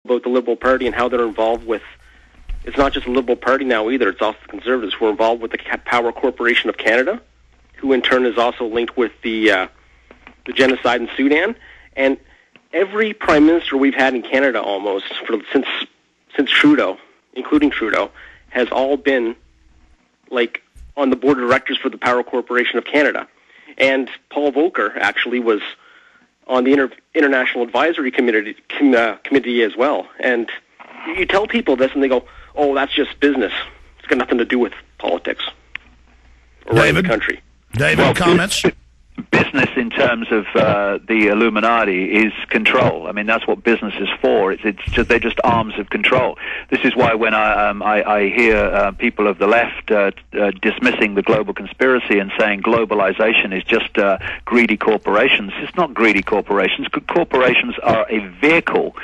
about the Liberal Party and how they're involved with, it's not just the Liberal Party now either, it's also the Conservatives who are involved with the Power Corporation of Canada, who in turn is also linked with the genocide in Sudan. And every Prime Minister we've had in Canada almost since Trudeau, including Trudeau, has all been like on the board of directors for the Power Corporation of Canada. And Paul Volcker actually was on the International Advisory Committee as well. And you tell people this and they go, oh, that's just business. It's got nothing to do with politics or running the country. David, comments? Business in terms of the Illuminati is control. I mean, that's what business is for. They're just arms of control. This is why when I hear people of the left dismissing the global conspiracy and saying globalization is just greedy corporations, it's not greedy corporations. Corporations are a vehicle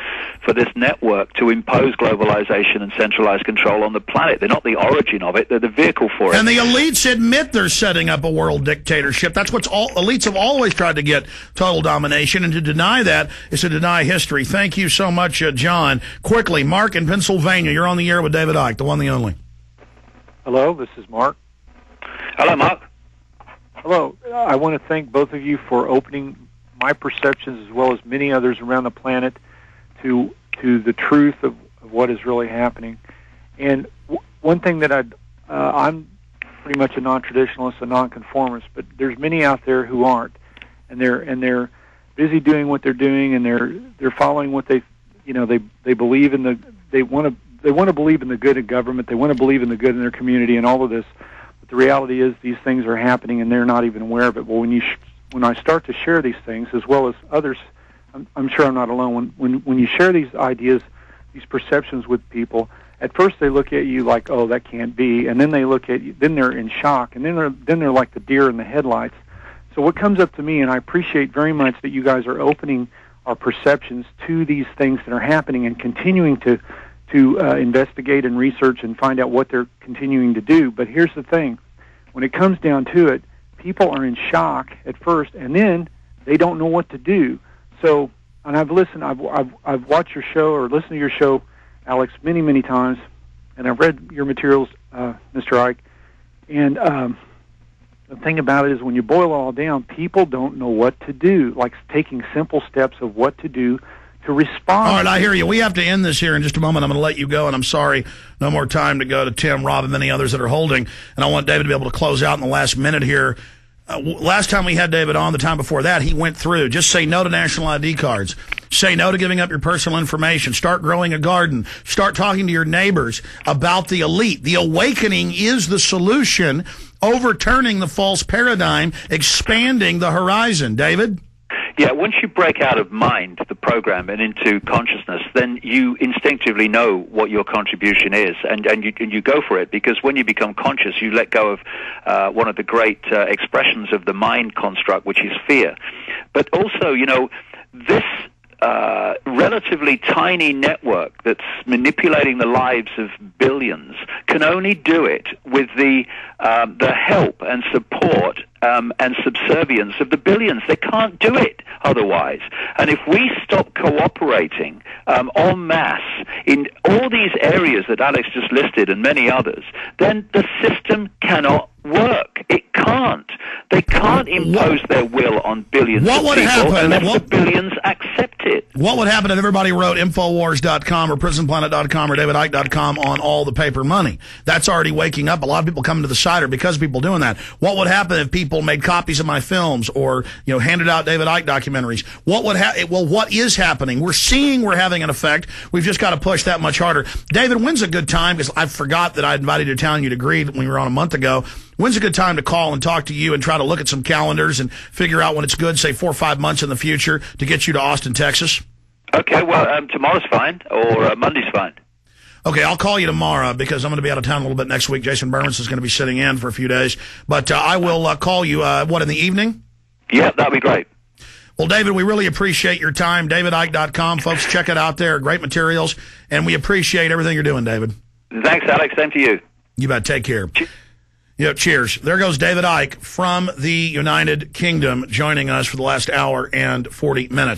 for this network to impose globalization and centralized control on the planet. They're not the origin of it. They're the vehicle for it. And the elites admit they're setting up a world dictatorship. That's what's all elites have always tried to get, total domination, and to deny that is to deny history. Thank you so much, John. Quickly, Mark in Pennsylvania, you're on the air with David Icke, the one, the only. Hello, this is Mark. Hello, Mark. Hello. I want to thank both of you for opening my perceptions as well as many others around the planet to the truth of what is really happening. And one thing that I'm pretty much a non-traditionalist, a non-conformist, but there's many out there who aren't, and they're busy doing what they're doing, and they're following what they believe in they want to believe in the good of government, they want to believe in the good in their community, and all of this. But the reality is these things are happening, and they're not even aware of it. Well, when I start to share these things, as well as others, I'm sure I'm not alone. When you share these ideas, these perceptions with people, at first they look at you like, oh, that can't be, and then they look at you, then they're in shock, and then they're like the deer in the headlights. So what comes up to me, and I appreciate very much that you guys are opening our perceptions to these things that are happening and continuing to investigate and research and find out what they're continuing to do. But here's the thing. When it comes down to it, people are in shock at first, and then they don't know what to do. So, and I've watched your show or listened to your show, Alex, many, many times, and I've read your materials, Mr. Icke, and the thing about it is when you boil it all down, people don't know what to do, like taking simple steps of what to do to respond. All right, I hear you. We have to end this here in just a moment. I'm going to let you go, and I'm sorry, no more time to go to Tim, Rob, and many others that are holding, and I want David to be able to close out in the last minute here. Last time we had David on, the time before that, he went through, just say no to national ID cards. Say no to giving up your personal information. Start growing a garden. Start talking to your neighbors about the elite. The awakening is the solution, overturning the false paradigm, expanding the horizon. David? Yeah, once you break out of mind, the program, and into consciousness, then you instinctively know what your contribution is, and you go for it, because when you become conscious, you let go of one of the great expressions of the mind construct, which is fear. But also, this relatively tiny network that's manipulating the lives of billions can only do it with the help and support and subservience of the billions. They can't do it otherwise. And if we stop cooperating en masse in all these areas that Alex just listed and many others, then the system cannot work. It can't. They can't impose their will on billions of people unless the billions accept it. What would happen if everybody wrote Infowars.com or PrisonPlanet.com or DavidIcke.com on all the paper money? That's already waking up. A lot of people coming to the site are because of people doing that. What would happen if people made copies of my films or handed out David Icke documentaries? What would well, what is happening? We're seeing we're having an effect. We've just got to push that much harder. David, when's a good time? Because I forgot that I invited you to town. You'd agreed when we were on a month ago. When's a good time to call and talk to you and try to look at some calendars and figure out when it's good, say 4 or 5 months in the future, to get you to Austin, Texas? Okay, well, tomorrow's fine, or Monday's fine. Okay, I'll call you tomorrow because I'm going to be out of town a little bit next week. Jason Burns is going to be sitting in for a few days. But I will call you, in the evening? Yeah, that'd be great. Well, David, we really appreciate your time. DavidIcke.com. Folks, check it out there. Great materials. And we appreciate everything you're doing, David. Thanks, Alex. Same to you. You bet. Take care. Cheers. There goes David Icke from the United Kingdom joining us for the last hour and 40 minutes.